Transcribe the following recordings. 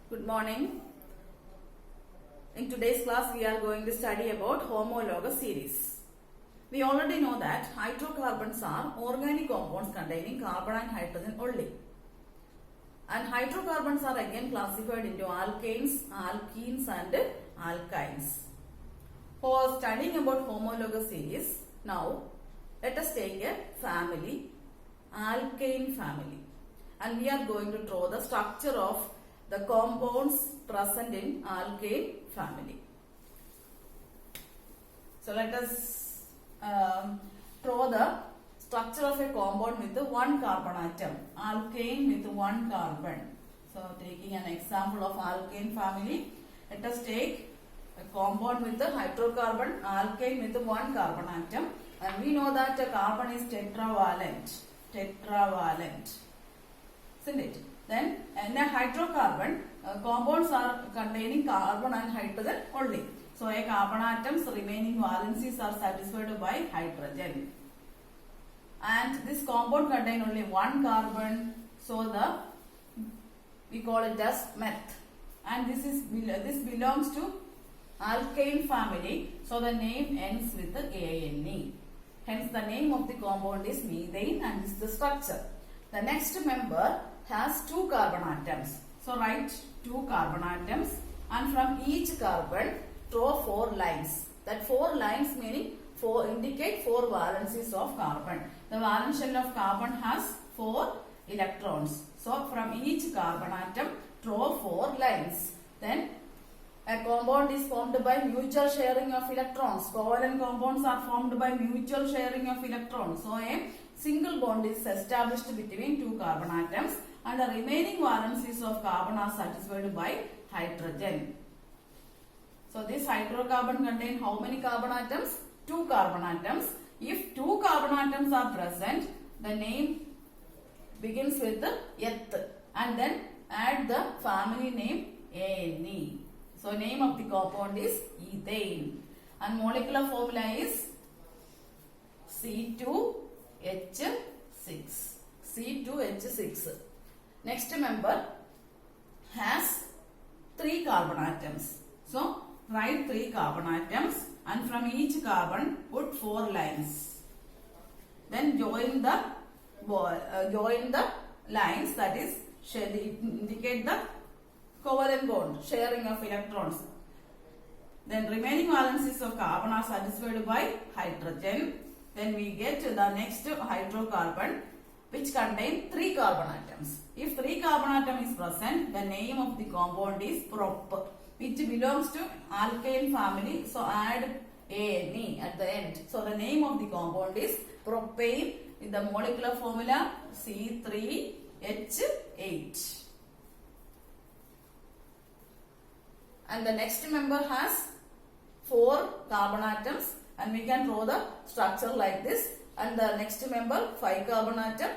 Good morning. In today's class, we are going to study about homologous series. We already know that hydrocarbons are organic compounds containing carbon and hydrogen only. And hydrocarbons are again classified into alkanes, alkenes and alkynes. For studying about homologous series, now let us take a family, alkane family. And we are going to draw the structure of the compounds present in alkane family. So let us draw the structure of a compound with one carbon atom, alkane with one carbon. So taking an example of alkane family, let us take a compound with the hydrocarbon, alkane with one carbon atom, and we know that a carbon is tetravalent, isn't it? Then in a hydrocarbon, compounds are containing carbon and hydrogen only. So a carbon atom's remaining valencies are satisfied by hydrogen. And this compound contains only one carbon, so we call it as meth. And this belongs to alkane family, so the name ends with the ane. Hence the name of the compound is methane, and this is the structure. The next member has two carbon atoms. So write two carbon atoms, and from each carbon draw four lines. That four lines meaning indicate four valencies of carbon. The valence shell of carbon has four electrons. So from each carbon atom draw four lines. Then a compound is formed by mutual sharing of electrons. Covalent compounds are formed by mutual sharing of electrons. So a single bond is established between two carbon atoms, and the remaining valencies of carbon are satisfied by hydrogen. So this hydrocarbon contains how many carbon atoms? Two carbon atoms. If two carbon atoms are present, the name begins with the eth, and then add the family name ane. So name of the compound is ethane, and molecular formula is C2H6. Next member has three carbon atoms. So write three carbon atoms, and from each carbon put four lines. Then join the lines, that is indicate the covalent bond, sharing of electrons. Then remaining valencies of carbon are satisfied by hydrogen. Then we get the next hydrocarbon, which contains three carbon atoms. If three carbon atom is present, the name of the compound is prop, which belongs to alkane family. So add ane at the end. So the name of the compound is propane with the molecular formula C3H8. And the next member has four carbon atoms, and we can draw the structure like this. And the next member, five carbon atom.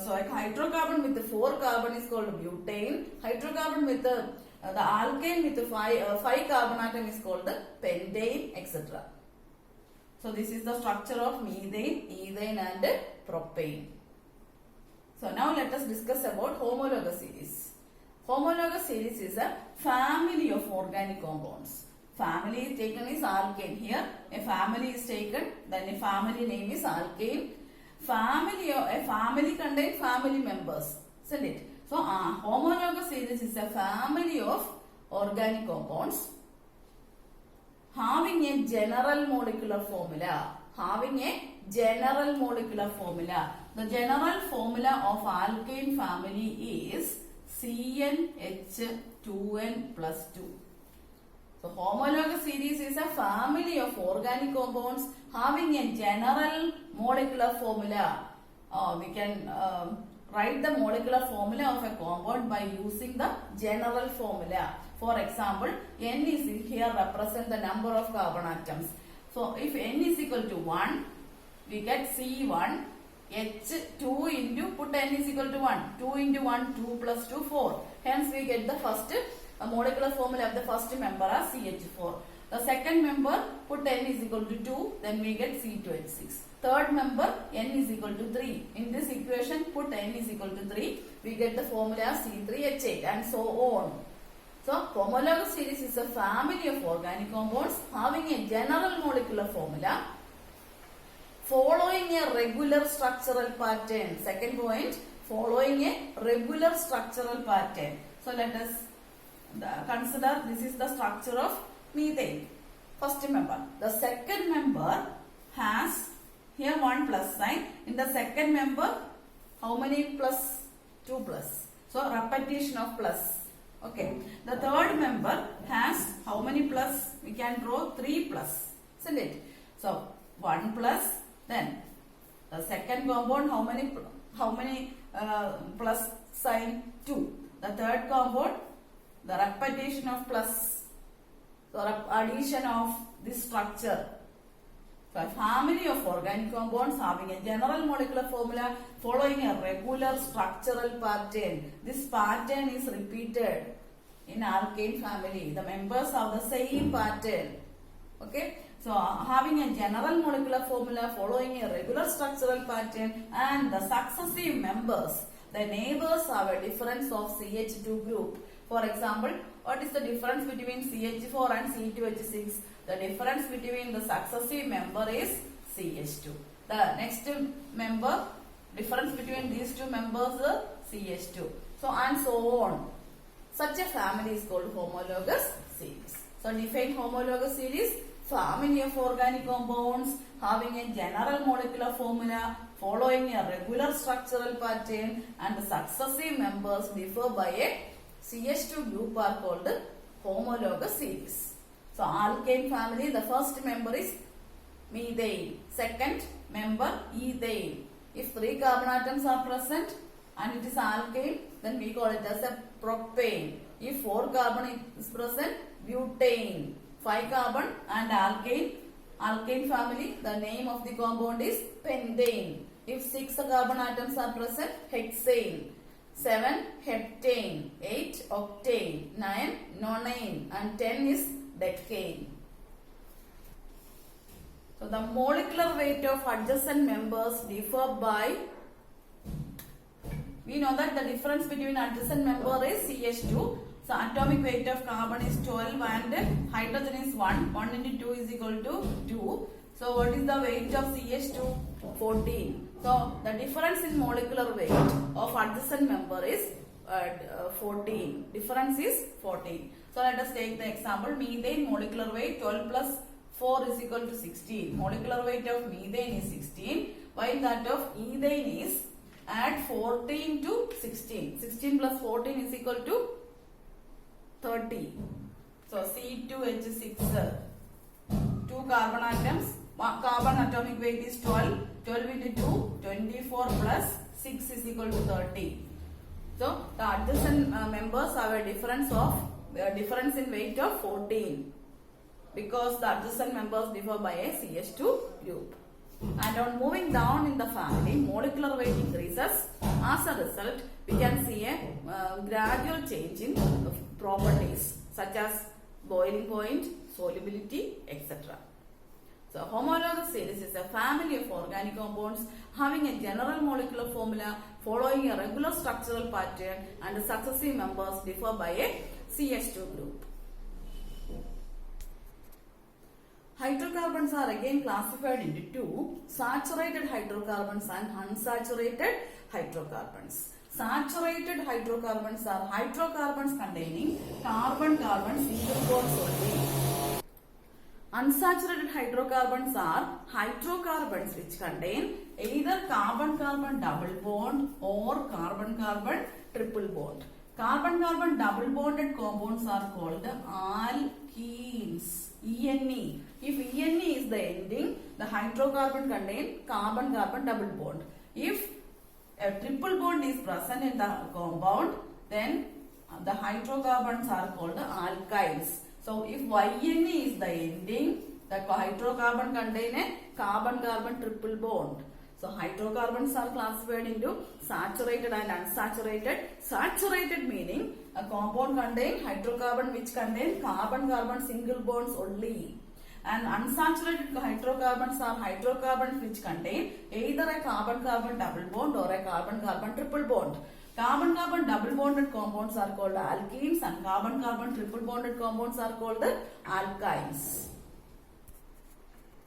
So a hydrocarbon with the four carbon is called butane. Hydrocarbon with the alkane with the five carbon atom is called the pentane, etc. So this is the structure of methane, ethane and propane. So now let us discuss about homologous series. Homologous series is a family of organic compounds. Family is taken is alkane. Here a family is taken, then a family name is alkane. A family contains family members, isn't it? So homologous series is a family of organic compounds having a general molecular formula. The general formula of alkane family is CnH2n plus 2. So homologous series is a family of organic compounds having a general molecular formula. We can write the molecular formula of a compound by using the general formula. For example, N is here represent the number of carbon atoms. So if N is equal to 1, we get C1 H2 into, put N is equal to 1. 2 into 1, 2 plus 2, 4. Hence we get the first molecular formula of the first member as CH4. The second member, put N is equal to 2, then we get C2H6. Third member, n is equal to 3. In this equation, put n is equal to 3. We get the formula C3H8 and so on. So homologous series is a family of organic compounds having a general molecular formula following a regular structural pattern. Second point, following a regular structural pattern. So let us consider this is the structure of methane. First member. The second member has here one plus sign. In the second member, how many plus? 2 plus. So repetition of plus. Okay. The third member has how many plus? We can draw 3 plus. Isn't it? So 1 plus. Then the second compound, how many plus sign? 2. The third compound, the repetition of plus, the addition of this structure. So a family of organic compounds having a general molecular formula following a regular structural pattern. This pattern is repeated in alkane family. The members have the same pattern. Okay. So having a general molecular formula following a regular structural pattern, and the successive members, the neighbors have a difference of CH2 group. For example, what is the difference between CH4 and C2H6? The difference between the successive member is CH2. The next member, difference between these two members is CH2. So and so on. Such a family is called homologous series. So define homologous series: family of organic compounds having a general molecular formula following a regular structural pattern, and the successive members differ by a CH2 group are called homologous series. So alkane family, the first member is methane, second member ethane. If 3 carbon atoms are present and it is alkane, then we call it as a propane. If 4 carbon is present, butane. 5 carbon and alkane family, the name of the compound is pentane. If 6 carbon atoms are present, hexane. 7 heptane, 8 octane, 9 nonane, and 10 is decane. So the molecular weight of adjacent members differ by, we know that the difference between adjacent member is CH2. So atomic weight of carbon is 12 and hydrogen is 1. 1 into 2 is equal to 2. So what is the weight of CH2? 14. So the difference in molecular weight of adjacent member is 14. Difference is 14. So let us take the example. Methane molecular weight 12 plus 4 is equal to 16. Molecular weight of methane is 16, while that of ethane is add 14 to 16. 16 plus 14 is equal to 30. So C2H6, 2 carbon atoms. Carbon atomic weight is 12. 12 into 2, 24 plus 6 is equal to 30. So the adjacent members have a difference in weight of 14, because the adjacent members differ by a CH2 group. And on moving down in the family, molecular weight increases. As a result, we can see a gradual change in properties such as boiling point, solubility, etc. So homologous series is a family of organic compounds having a general molecular formula following a regular structural pattern, and the successive members differ by a CH2 group. Hydrocarbons are again classified into two: saturated hydrocarbons and unsaturated hydrocarbons. Saturated hydrocarbons are hydrocarbons containing carbon-carbon single bonds only. Unsaturated hydrocarbons are hydrocarbons which contain either carbon-carbon double bond or carbon-carbon triple bond. Carbon-carbon double bonded compounds are called alkenes. ENE. If ENE is the ending, the hydrocarbon contains carbon-carbon double bond. If a triple bond is present in the compound, then the hydrocarbons are called alkynes. So if YNE is the ending, the hydrocarbon contains a carbon-carbon triple bond. So hydrocarbons are classified into saturated and unsaturated. Saturated meaning a compound contains hydrocarbon which contain carbon-carbon single bonds only. And unsaturated hydrocarbons are hydrocarbons which contain either a carbon-carbon double bond or a carbon-carbon triple bond. Carbon-carbon double bonded compounds are called alkenes and carbon-carbon triple bonded compounds are called alkynes.